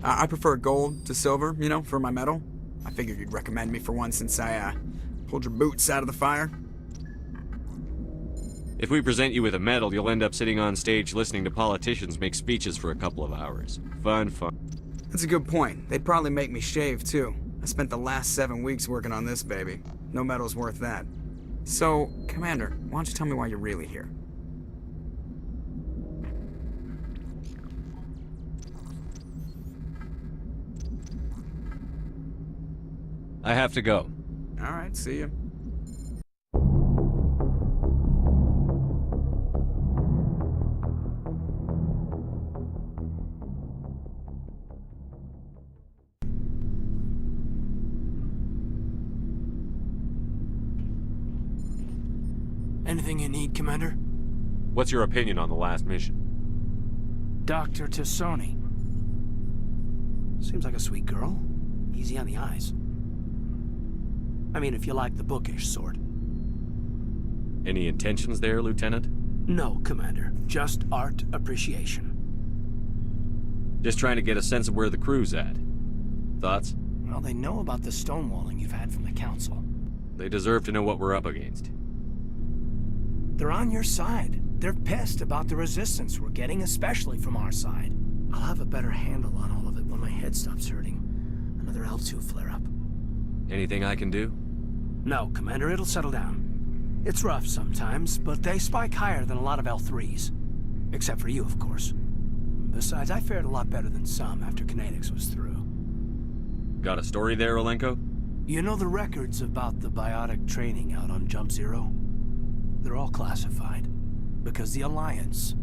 I prefer gold to silver, you know, for my medal. I figured you'd recommend me for one since I, pulled your boots out of the fire. If we present you with a medal, you'll end up sitting on stage listening to politicians make speeches for a couple of hours. Fun. That's a good point. They'd probably make me shave, too. I spent the last 7 weeks working on this baby. No medal's worth that. So, Commander, why don't you tell me why you're really here? I have to go. Alright, see ya. Anything you need, Commander? What's your opinion on the last mission? Dr. SONI. Seems like a sweet girl. Easy on the eyes. I mean, if you like the bookish sort. Any intentions there, Lieutenant? No, Commander. Just art appreciation. Just trying to get a sense of where the crew's at. Thoughts? Well, they know about the stonewalling you've had from the Council. They deserve to know what we're up against. They're on your side. They're pissed about the resistance we're getting, especially from our side. I'll have a better handle on all of it when my head stops hurting. Another L2 flare-up. Anything I can do? No, Commander, it'll settle down. It's rough sometimes, but they spike higher than a lot of L3s. Except for you, of course. Besides, I fared a lot better than some after Kinetics was through. Got a story there, Olenko? You know the records about the biotic training out on Jump Zero? They're all classified, because the Alliance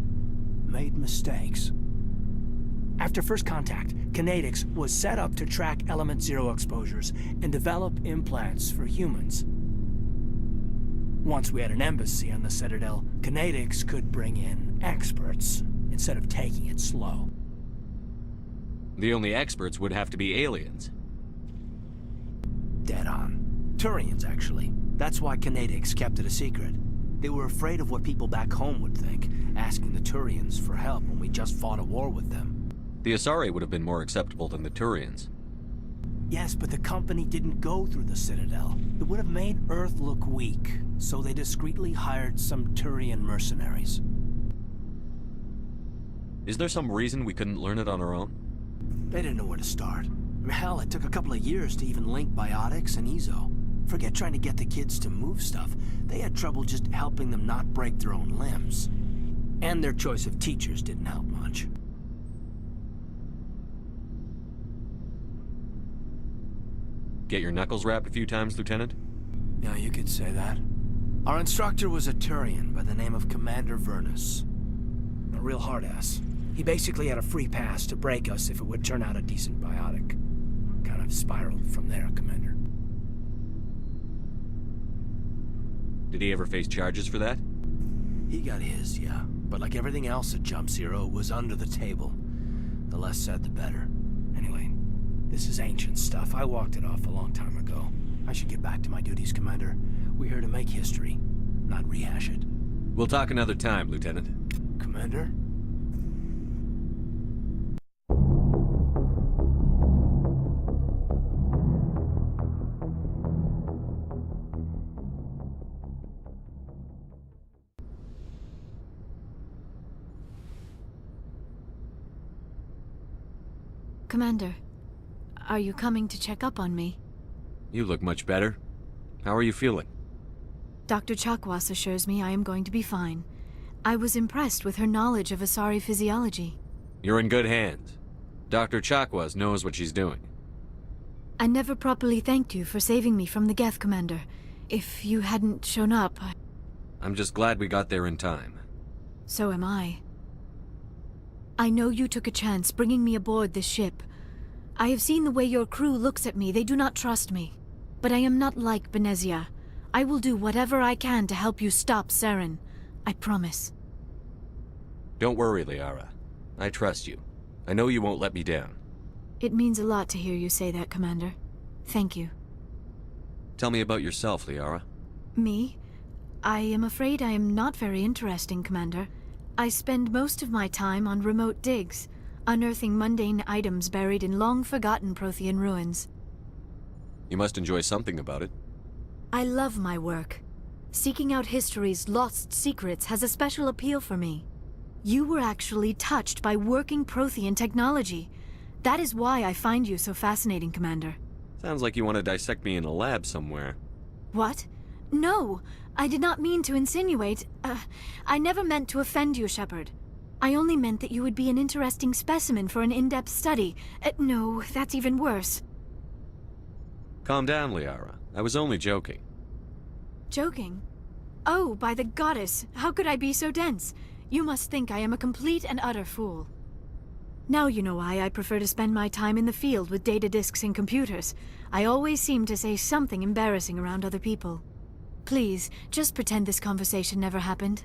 made mistakes. After first contact, Kinetics was set up to track Element Zero exposures and develop implants for humans. Once we had an embassy on the Citadel, Kinetics could bring in experts instead of taking it slow. The only experts would have to be aliens. Dead on. Turians, actually. That's why Kinetics kept it a secret. They were afraid of what people back home would think, asking the Turians for help when we just fought a war with them. The Asari would have been more acceptable than the Turians. Yes, but the company didn't go through the Citadel. It would have made Earth look weak, so they discreetly hired some Turian mercenaries. Is there some reason we couldn't learn it on our own? They didn't know where to start. Hell, it took a couple of years to even link biotics and Ezo. Forget trying to get the kids to move stuff. They had trouble just helping them not break their own limbs. And their choice of teachers didn't help much. Get your knuckles rapped a few times, Lieutenant? Yeah, you could say that. Our instructor was a Turian by the name of Commander Vernus. A real hard-ass. He basically had a free pass to break us if it would turn out a decent biotic. Kind of spiraled from there, Commander. Did he ever face charges for that? He got his, yeah. But like everything else at Jump Zero, it was under the table. The less said, the better. Anyway, this is ancient stuff. I walked it off a long time ago. I should get back to my duties, Commander. We're here to make history, not rehash it. We'll talk another time, Lieutenant. Commander? Commander, are you coming to check up on me? You look much better. How are you feeling? Dr. Chakwas assures me I am going to be fine. I was impressed with her knowledge of Asari physiology. You're in good hands. Dr. Chakwas knows what she's doing. I never properly thanked you for saving me from the Geth, Commander. If you hadn't shown up, I'm just glad we got there in time. So am I. I know you took a chance bringing me aboard this ship. I have seen the way your crew looks at me. They do not trust me. But I am not like Benezia. I will do whatever I can to help you stop Saren. I promise. Don't worry, Liara. I trust you. I know you won't let me down. It means a lot to hear you say that, Commander. Thank you. Tell me about yourself, Liara. Me? I am afraid I am not very interesting, Commander. I spend most of my time on remote digs. unearthing mundane items buried in long-forgotten Prothean ruins. You must enjoy something about it. I love my work. Seeking out history's lost secrets has a special appeal for me. You were actually touched by working Prothean technology. That is why I find you so fascinating, Commander. Sounds like you want to dissect me in a lab somewhere. What? No, I did not mean to insinuate. I never meant to offend you, Shepard. I only meant that you would be an interesting specimen for an in-depth study. No, that's even worse. Calm down, Liara. I was only joking. Joking? Oh, by the goddess, how could I be so dense? You must think I am a complete and utter fool. Now you know why I prefer to spend my time in the field with data disks and computers. I always seem to say something embarrassing around other people. Please, just pretend this conversation never happened.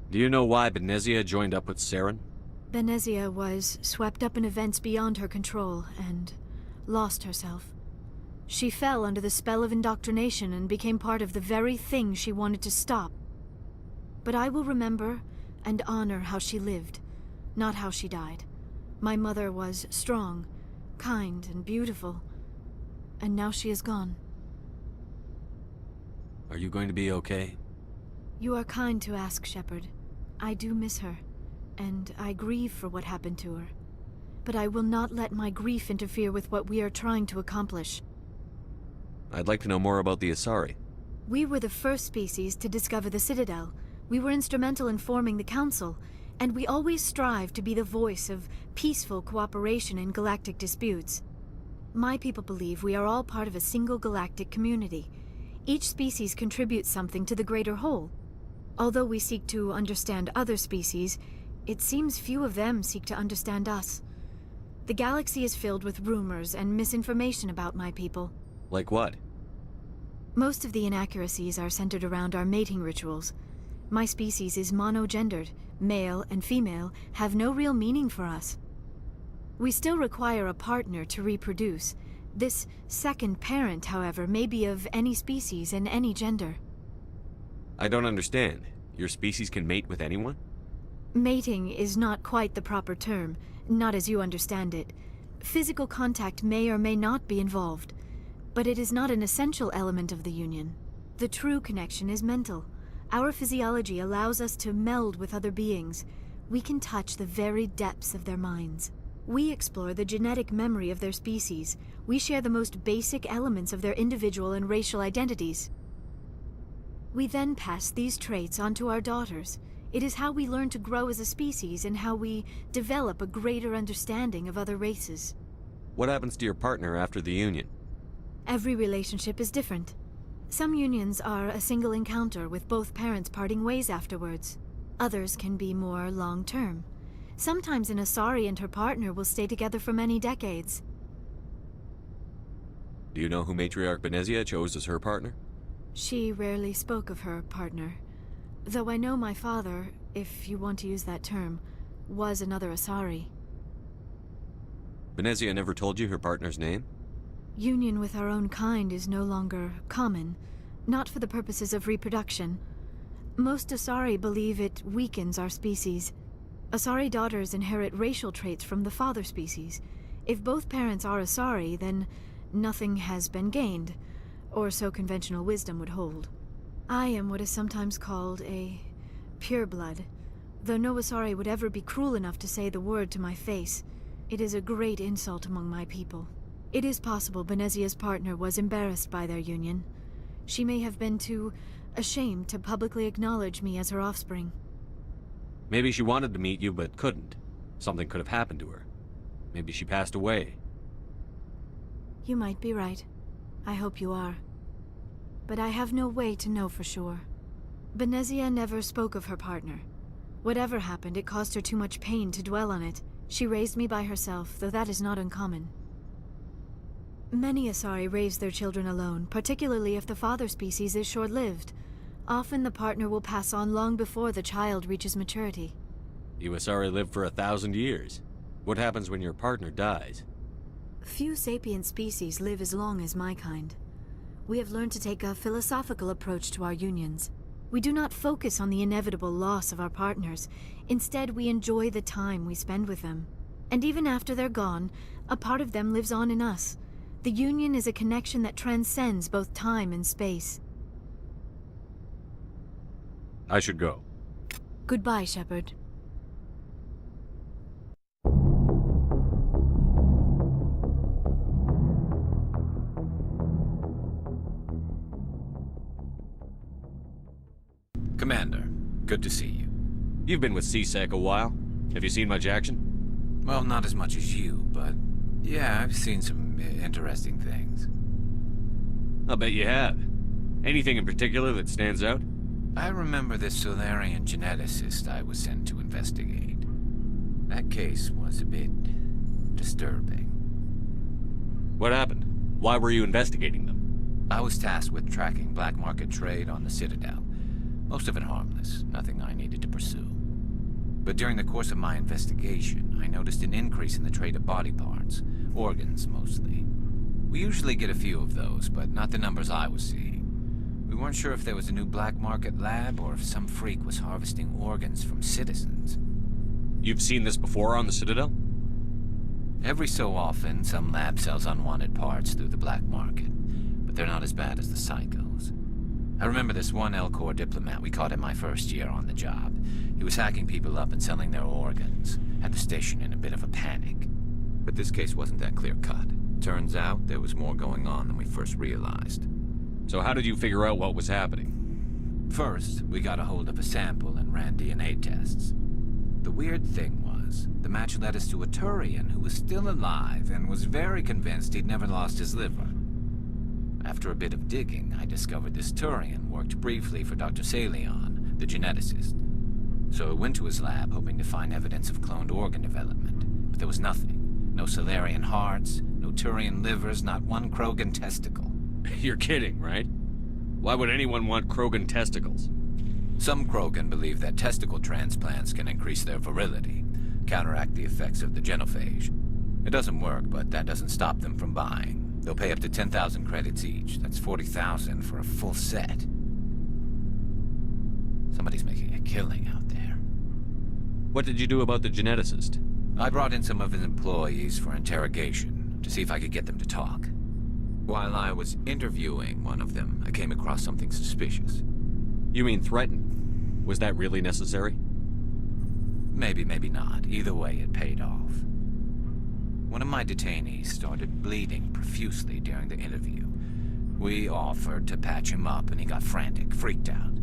Do you know why Benezia joined up with Saren? Benezia was swept up in events beyond her control and lost herself. She fell under the spell of indoctrination and became part of the very thing she wanted to stop. But I will remember and honor how she lived, not how she died. My mother was strong, kind, and beautiful, and now she is gone. Are you going to be okay? You are kind to ask, Shepard. I do miss her, and I grieve for what happened to her. But I will not let my grief interfere with what we are trying to accomplish. I'd like to know more about the Asari. We were the first species to discover the Citadel. We were instrumental in forming the Council, and we always strive to be the voice of peaceful cooperation in galactic disputes. My people believe we are all part of a single galactic community. Each species contributes something to the greater whole. Although we seek to understand other species, it seems few of them seek to understand us. The galaxy is filled with rumors and misinformation about my people. Like what? Most of the inaccuracies are centered around our mating rituals. My species is monogendered. Male and female have no real meaning for us. We still require a partner to reproduce. This second parent, however, may be of any species and any gender. I don't understand. Your species can mate with anyone? Mating is not quite the proper term, not as you understand it. Physical contact may or may not be involved, but it is not an essential element of the union. The true connection is mental. Our physiology allows us to meld with other beings. We can touch the very depths of their minds. We explore the genetic memory of their species. We share the most basic elements of their individual and racial identities. We then pass these traits on to our daughters. It is how we learn to grow as a species and how we develop a greater understanding of other races. What happens to your partner after the union? Every relationship is different. Some unions are a single encounter with both parents parting ways afterwards. Others can be more long-term. Sometimes an Asari and her partner will stay together for many decades. Do you know who Matriarch Benezia chose as her partner? She rarely spoke of her partner. Though I know my father, if you want to use that term, was another Asari. Benezia never told you her partner's name? Union with our own kind is no longer common, not for the purposes of reproduction. Most Asari believe it weakens our species. Asari daughters inherit racial traits from the father species. If both parents are Asari, then nothing has been gained, or so conventional wisdom would hold. I am what is sometimes called a pureblood, though no Asari would ever be cruel enough to say the word to my face. It is a great insult among my people. It is possible Benezia's partner was embarrassed by their union. She may have been too ashamed to publicly acknowledge me as her offspring. Maybe she wanted to meet you but couldn't. Something could have happened to her. Maybe she passed away. You might be right. I hope you are. But I have no way to know for sure. Benezia never spoke of her partner. Whatever happened, it caused her too much pain to dwell on it. She raised me by herself, though that is not uncommon. Many Asari raise their children alone, particularly if the father species is short-lived. Often the partner will pass on long before the child reaches maturity. You Asari live for 1,000 years. What happens when your partner dies? Few sapient species live as long as my kind. We have learned to take a philosophical approach to our unions. We do not focus on the inevitable loss of our partners. Instead, we enjoy the time we spend with them. And even after they're gone, a part of them lives on in us. The union is a connection that transcends both time and space. I should go. Goodbye, Shepard. Commander, good to see you. You've been with C-Sec a while. Have you seen much action? Well, not as much as you, but yeah, I've seen some interesting things. I'll bet you have. Anything in particular that stands out? I remember this Solarian geneticist I was sent to investigate. That case was a bit disturbing. What happened? Why were you investigating them? I was tasked with tracking black market trade on the Citadel. Most of it harmless, nothing I needed to pursue. But during the course of my investigation, I noticed an increase in the trade of body parts, organs mostly. We usually get a few of those, but not the numbers I was seeing. We weren't sure if there was a new black market lab or if some freak was harvesting organs from citizens. You've seen this before on the Citadel? Every so often, some lab sells unwanted parts through the black market, but they're not as bad as the psychos. I remember this one L-Corps diplomat we caught in my first year on the job. He was hacking people up and selling their organs. Had the station in a bit of a panic. But this case wasn't that clear-cut. Turns out there was more going on than we first realized. So how did you figure out what was happening? First, we got a hold of a sample and ran DNA tests. The weird thing was, the match led us to a Turian who was still alive and was very convinced he'd never lost his liver. After a bit of digging, I discovered this Turian worked briefly for Dr. Salion, the geneticist. So I went to his lab hoping to find evidence of cloned organ development, but there was nothing. No Solarian hearts, no Turian livers, not one Krogan testicle. You're kidding, right? Why would anyone want Krogan testicles? Some Krogan believe that testicle transplants can increase their virility, counteract the effects of the genophage. It doesn't work, but that doesn't stop them from buying. They'll pay up to 10,000 credits each. That's 40,000 for a full set. Somebody's making a killing out there. What did you do about the geneticist? I brought in some of his employees for interrogation, to see if I could get them to talk. While I was interviewing one of them, I came across something suspicious. You mean threaten? Was that really necessary? Maybe, maybe not. Either way, it paid off. One of my detainees started bleeding profusely during the interview. We offered to patch him up, and he got frantic, freaked out.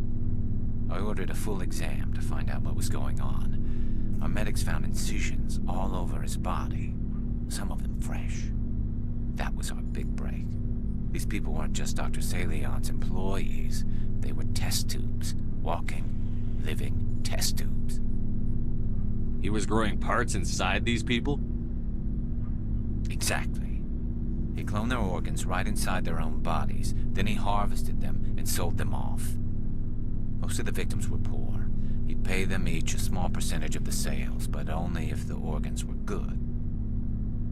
I ordered a full exam to find out what was going on. Our medics found incisions all over his body, some of them fresh. That was our big break. These people weren't just Dr. Salion's employees. They were test tubes. Walking, living test tubes. He was growing parts inside these people? Exactly. He cloned their organs right inside their own bodies. Then he harvested them and sold them off. Most of the victims were poor. He'd pay them each a small percentage of the sales, but only if the organs were good.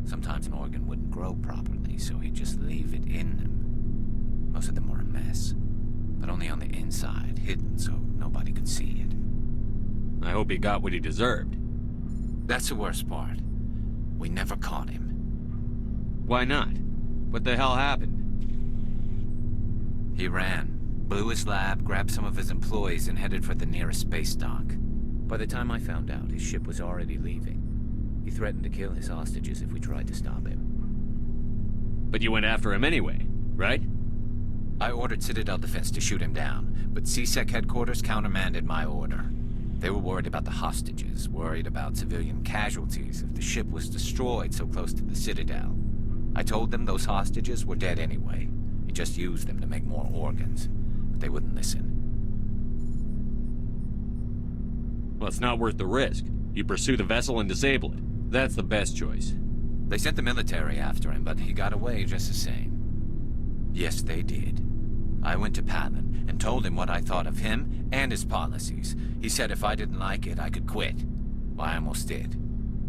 Sometimes an organ wouldn't grow properly, so he'd just leave it in them. Most of them were a mess, but only on the inside, hidden so nobody could see it. I hope he got what he deserved. That's the worst part. We never caught him. Why not? What the hell happened? He ran, blew his lab, grabbed some of his employees, and headed for the nearest space dock. By the time I found out, his ship was already leaving. He threatened to kill his hostages if we tried to stop him. But you went after him anyway, right? I ordered Citadel Defense to shoot him down, but C-Sec headquarters countermanded my order. They were worried about the hostages, worried about civilian casualties if the ship was destroyed so close to the Citadel. I told them those hostages were dead anyway. He just used them to make more organs. But they wouldn't listen. Well, it's not worth the risk. You pursue the vessel and disable it. That's the best choice. They sent the military after him, but he got away just the same. Yes, they did. I went to Palin and told him what I thought of him and his policies. He said if I didn't like it, I could quit. Well, I almost did.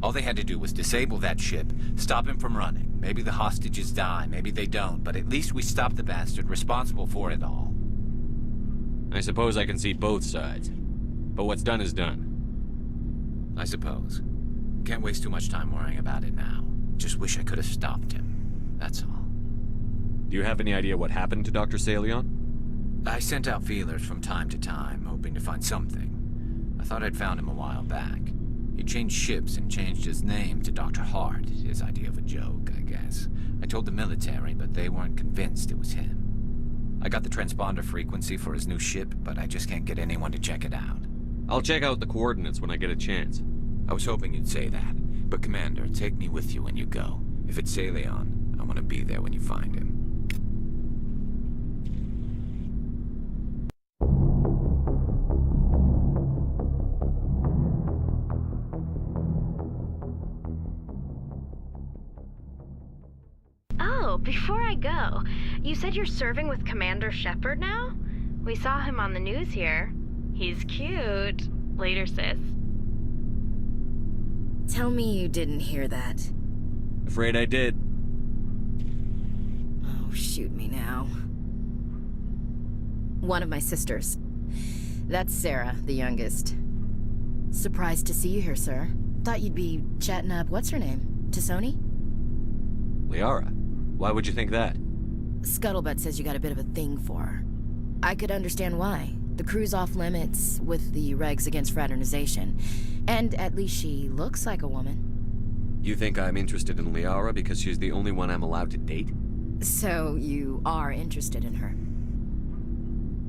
All they had to do was disable that ship, stop him from running. Maybe the hostages die, maybe they don't, but at least we stopped the bastard responsible for it all. I suppose I can see both sides. But what's done is done. I suppose. Can't waste too much time worrying about it now. Just wish I could have stopped him. That's all. Do you have any idea what happened to Dr. Salion? I sent out feelers from time to time, hoping to find something. I thought I'd found him a while back. He changed ships and changed his name to Dr. Hart, his idea of a joke, I guess. I told the military, but they weren't convinced it was him. I got the transponder frequency for his new ship, but I just can't get anyone to check it out. I'll check out the coordinates when I get a chance. I was hoping you'd say that. But Commander, take me with you when you go. If it's Salion, I want to be there when you find him. Oh, before I go, you said you're serving with Commander Shepard now? We saw him on the news here. He's cute. Later, sis. Tell me you didn't hear that. Afraid I did. Oh, shoot me now. One of my sisters. That's Sarah, the youngest. Surprised to see you here, sir. Thought you'd be chatting up what's-her-name? To SONI? Liara, why would you think that? Scuttlebutt says you got a bit of a thing for her. I could understand why. The crew's off limits with the regs against fraternization. And at least she looks like a woman. You think I'm interested in Liara because she's the only one I'm allowed to date? So you are interested in her.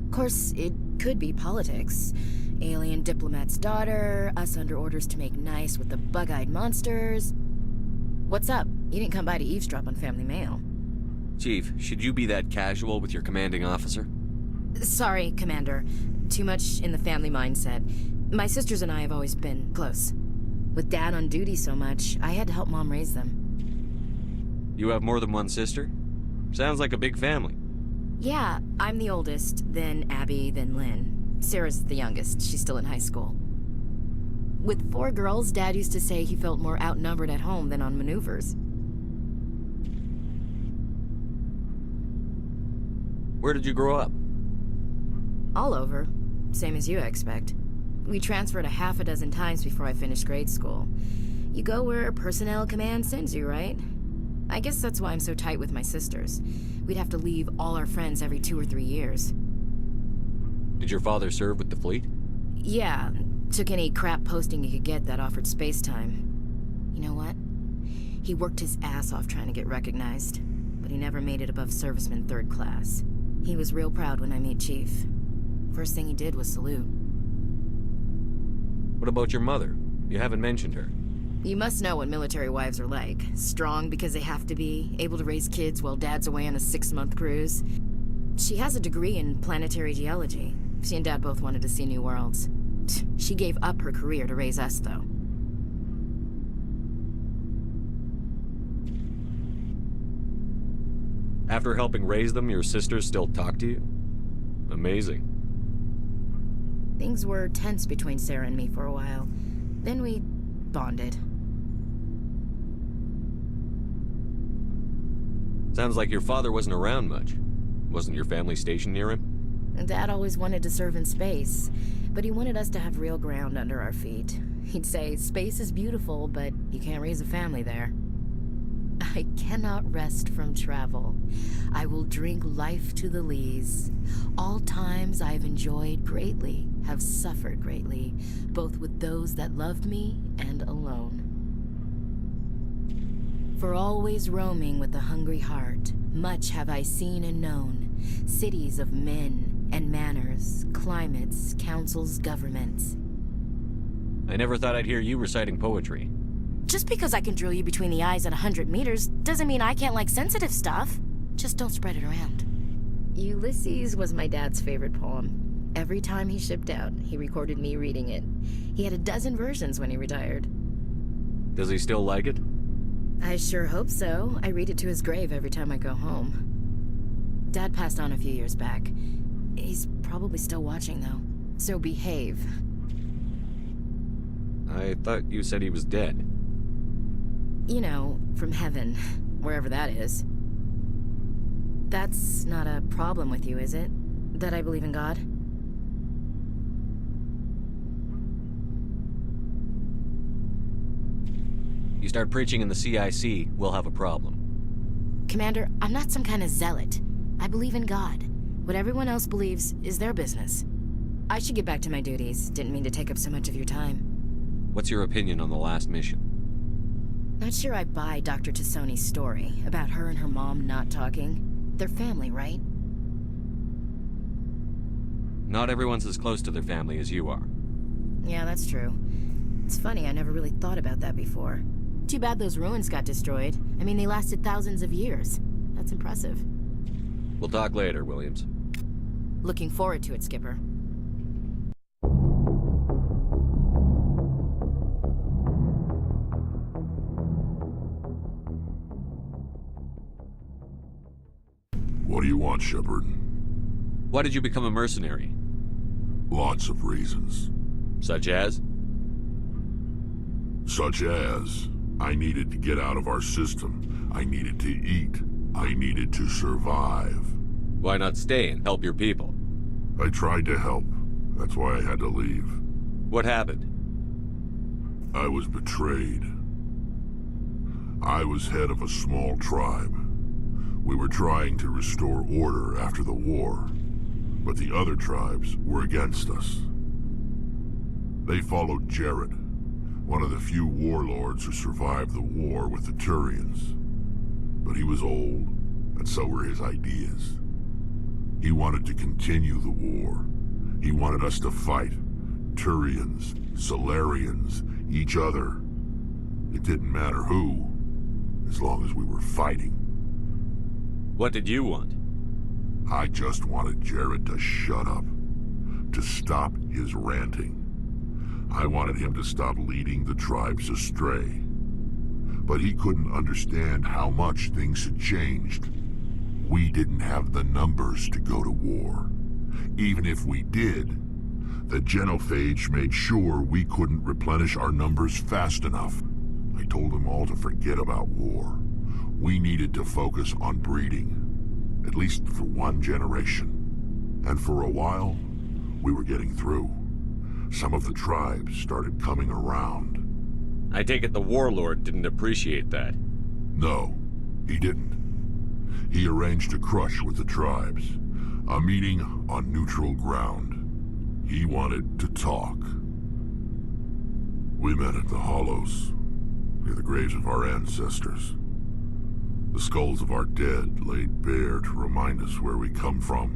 Of course, it could be politics. Alien diplomat's daughter, us under orders to make nice with the bug-eyed monsters. What's up? You didn't come by to eavesdrop on Family Mail. Chief, should you be that casual with your commanding officer? Sorry, Commander. Too much in the family mindset. My sisters and I have always been close. With Dad on duty so much, I had to help Mom raise them. You have more than one sister? Sounds like a big family. Yeah, I'm the oldest, then Abby, then Lynn. Sarah's the youngest. She's still in high school. With 4 girls, Dad used to say he felt more outnumbered at home than on maneuvers. Where did you grow up? All over. Same as you, I expect. We transferred a half a dozen times before I finished grade school. You go where personnel command sends you, right? I guess that's why I'm so tight with my sisters. We'd have to leave all our friends every 2 or 3 years. Did your father serve with the fleet? Yeah, took any crap posting he could get that offered space time. You know what? He worked his ass off trying to get recognized, but he never made it above serviceman 3rd class. He was real proud when I made Chief. First thing he did was salute. What about your mother? You haven't mentioned her. You must know what military wives are like. Strong because they have to be, able to raise kids while Dad's away on a 6-month cruise. She has a degree in planetary geology. She and Dad both wanted to see new worlds. She gave up her career to raise us, though. After helping raise them, your sisters still talk to you? Amazing. Things were tense between Sarah and me for a while. Then we bonded. Sounds like your father wasn't around much. Wasn't your family stationed near him? Dad always wanted to serve in space, but he wanted us to have real ground under our feet. He'd say, space is beautiful, but you can't raise a family there. I cannot rest from travel. I will drink life to the lees. All times I have enjoyed greatly, have suffered greatly, both with those that loved me and alone. For always roaming with a hungry heart, much have I seen and known, cities of men and manners, climates, councils, governments. I never thought I'd hear you reciting poetry. Just because I can drill you between the eyes at 100 meters doesn't mean I can't like sensitive stuff. Just don't spread it around. Ulysses was my dad's favorite poem. Every time he shipped out, he recorded me reading it. He had a dozen versions when he retired. Does he still like it? I sure hope so. I read it to his grave every time I go home. Dad passed on a few years back. He's probably still watching, though. So behave. I thought you said he was dead. You know, from heaven, wherever that is. That's not a problem with you, is it? That I believe in God? start preaching in the CIC, we'll have a problem. Commander, I'm not some kind of zealot. I believe in God. What everyone else believes is their business. I should get back to my duties. Didn't mean to take up so much of your time. What's your opinion on the last mission? Not sure I buy Dr. T'Soni's story about her and her mom not talking. They're family, right? Not everyone's as close to their family as you are. Yeah, that's true. It's funny, I never really thought about that before. Too bad those ruins got destroyed. I mean, they lasted thousands of years. That's impressive. We'll talk later, Williams. Looking forward to it, Skipper. What do you want, Shepard? Why did you become a mercenary? Lots of reasons. Such as? Such as, I needed to get out of our system. I needed to eat. I needed to survive. Why not stay and help your people? I tried to help. That's why I had to leave. What happened? I was betrayed. I was head of a small tribe. We were trying to restore order after the war, but the other tribes were against us. They followed Jared, one of the few warlords who survived the war with the Turians. But he was old, and so were his ideas. He wanted to continue the war. He wanted us to fight. Turians, Solarians, each other. It didn't matter who, as long as we were fighting. What did you want? I just wanted Jared to shut up, to stop his ranting. I wanted him to stop leading the tribes astray. But he couldn't understand how much things had changed. We didn't have the numbers to go to war. Even if we did, the genophage made sure we couldn't replenish our numbers fast enough. I told them all to forget about war. We needed to focus on breeding, at least for one generation. And for a while, we were getting through. Some of the tribes started coming around. I take it the warlord didn't appreciate that. No, he didn't. He arranged a crush with the tribes, a meeting on neutral ground. He wanted to talk. We met at the Hollows, near the graves of our ancestors. The skulls of our dead laid bare to remind us where we come from,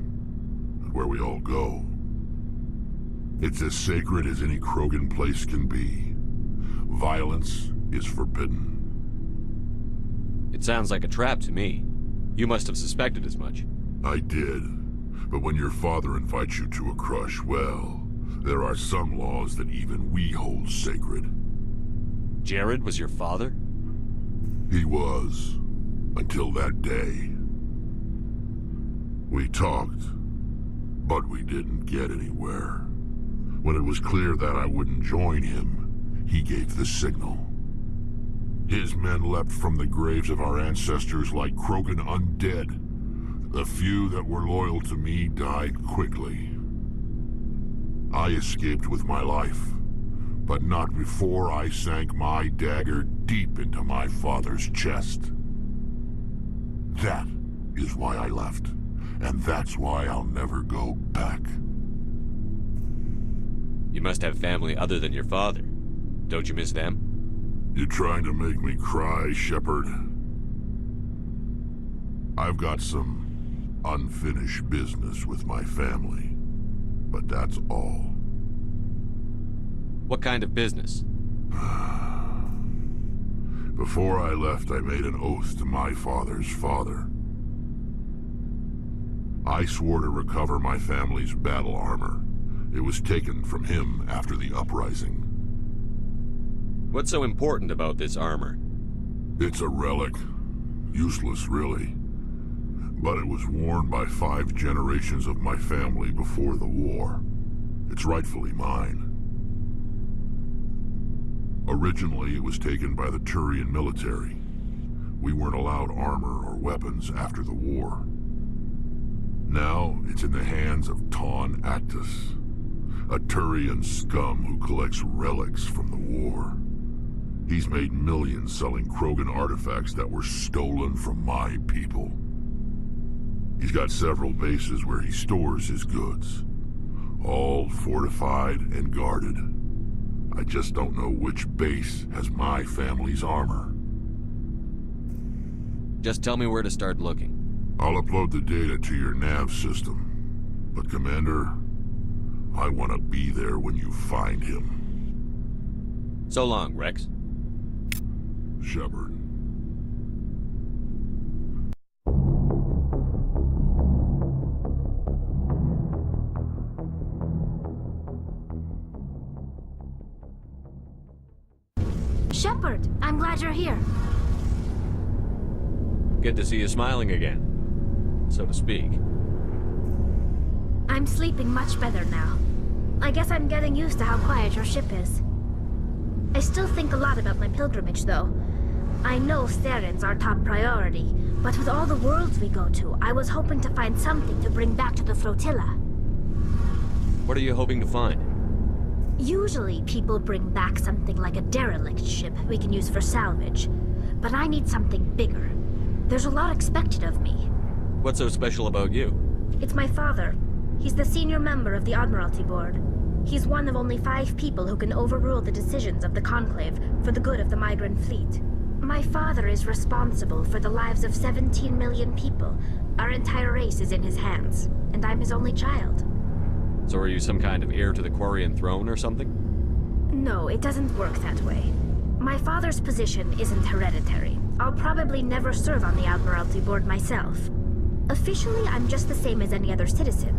and where we all go. It's as sacred as any Krogan place can be. Violence is forbidden. It sounds like a trap to me. You must have suspected as much. I did. But when your father invites you to a crush, well, there are some laws that even we hold sacred. Jared was your father? He was. Until that day. We talked, but we didn't get anywhere. When it was clear that I wouldn't join him, he gave the signal. His men leapt from the graves of our ancestors like Krogan undead. The few that were loyal to me died quickly. I escaped with my life, but not before I sank my dagger deep into my father's chest. That is why I left, and that's why I'll never go back. You must have family other than your father. Don't you miss them? You trying to make me cry, Shepard? I've got some unfinished business with my family, but that's all. What kind of business? Before I left, I made an oath to my father's father. I swore to recover my family's battle armor. It was taken from him after the uprising. What's so important about this armor? It's a relic. Useless, really. But it was worn by 5 generations of my family before the war. It's rightfully mine. Originally, it was taken by the Turian military. We weren't allowed armor or weapons after the war. Now, it's in the hands of Ton Actus, a Turian scum who collects relics from the war. He's made millions selling Krogan artifacts that were stolen from my people. He's got several bases where he stores his goods, all fortified and guarded. I just don't know which base has my family's armor. Just tell me where to start looking. I'll upload the data to your nav system. But Commander, I want to be there when you find him. So long, Wrex. Shepard. Shepard, I'm glad you're here. Good to see you smiling again, so to speak. I'm sleeping much better now. I guess I'm getting used to how quiet your ship is. I still think a lot about my pilgrimage, though. I know Saren's our top priority, but with all the worlds we go to, I was hoping to find something to bring back to the flotilla. What are you hoping to find? Usually, people bring back something like a derelict ship we can use for salvage. But I need something bigger. There's a lot expected of me. What's so special about you? It's my father. He's the senior member of the Admiralty Board. He's one of only 5 people who can overrule the decisions of the Conclave for the good of the migrant fleet. My father is responsible for the lives of 17 million people. Our entire race is in his hands, and I'm his only child. So are you some kind of heir to the Quarian throne or something? No, it doesn't work that way. My father's position isn't hereditary. I'll probably never serve on the Admiralty Board myself. Officially, I'm just the same as any other citizen.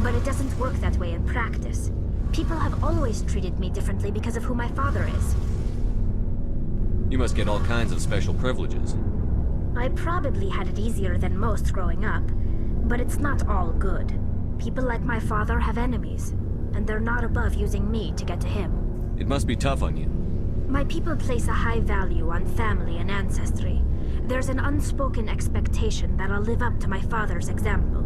But it doesn't work that way in practice. People have always treated me differently because of who my father is. You must get all kinds of special privileges. I probably had it easier than most growing up, but it's not all good. People like my father have enemies, and they're not above using me to get to him. It must be tough on you. My people place a high value on family and ancestry. There's an unspoken expectation that I'll live up to my father's example.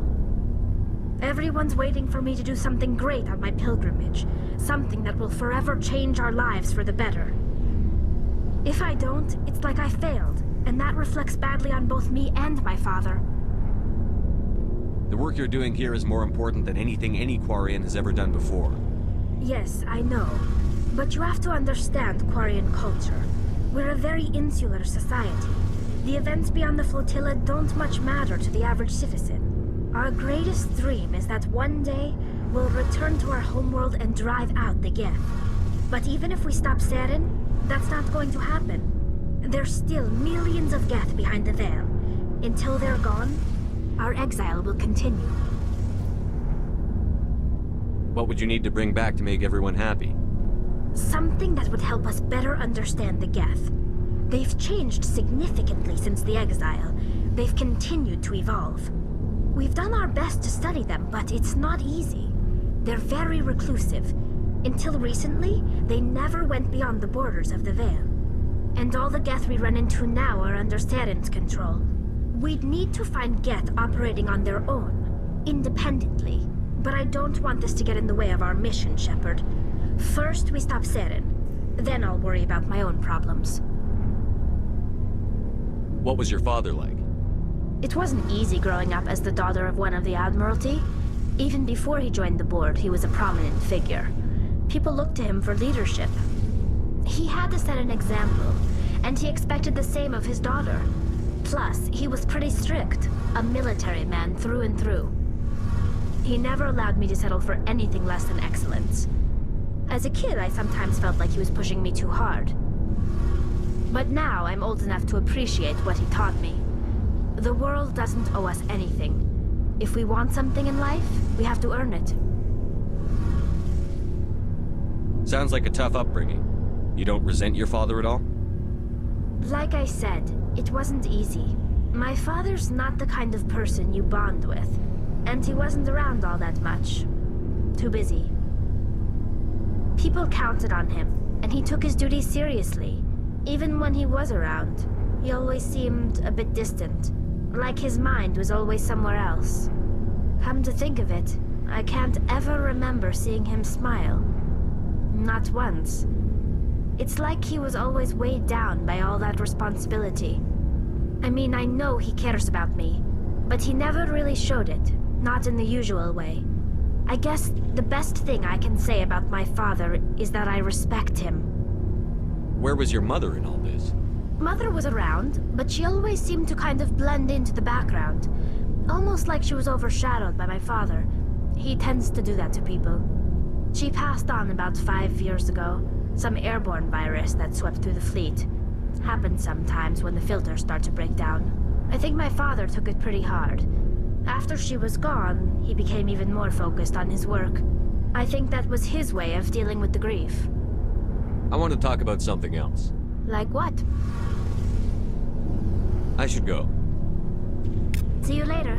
Everyone's waiting for me to do something great on my pilgrimage, something that will forever change our lives for the better. If I don't, it's like I failed, and that reflects badly on both me and my father. The work you're doing here is more important than anything any Quarian has ever done before. Yes, I know. But you have to understand Quarian culture. We're a very insular society. The events beyond the flotilla don't much matter to the average citizen. Our greatest dream is that one day, we'll return to our homeworld and drive out the Geth. But even if we stop Saren, that's not going to happen. There's still millions of Geth behind the veil. Until they're gone, our exile will continue. What would you need to bring back to make everyone happy? Something that would help us better understand the Geth. They've changed significantly since the exile. They've continued to evolve. We've done our best to study them, but it's not easy. They're very reclusive. Until recently, they never went beyond the borders of the Veil. And all the Geth we run into now are under Saren's control. We'd need to find Geth operating on their own, independently. But I don't want this to get in the way of our mission, Shepard. First, we stop Saren. Then I'll worry about my own problems. What was your father like? It wasn't easy growing up as the daughter of one of the Admiralty. Even before he joined the board, he was a prominent figure. People looked to him for leadership. He had to set an example, and he expected the same of his daughter. Plus, he was pretty strict, a military man through and through. He never allowed me to settle for anything less than excellence. As a kid, I sometimes felt like he was pushing me too hard. But now, I'm old enough to appreciate what he taught me. The world doesn't owe us anything. If we want something in life, we have to earn it. Sounds like a tough upbringing. You don't resent your father at all? Like I said, it wasn't easy. My father's not the kind of person you bond with. And he wasn't around all that much. Too busy. People counted on him, and he took his duties seriously. Even when he was around, he always seemed a bit distant. Like his mind was always somewhere else. Come to think of it, I can't ever remember seeing him smile. Not once. It's like he was always weighed down by all that responsibility. I mean, I know he cares about me, but he never really showed it, not in the usual way. I guess the best thing I can say about my father is that I respect him. Where was your mother in all this? Mother was around, but she always seemed to kind of blend into the background. Almost like she was overshadowed by my father. He tends to do that to people. She passed on about 5 years ago. Some airborne virus that swept through the fleet. Happens sometimes when the filters start to break down. I think my father took it pretty hard. After she was gone, he became even more focused on his work. I think that was his way of dealing with the grief. I want to talk about something else. Like what? I should go. See you later.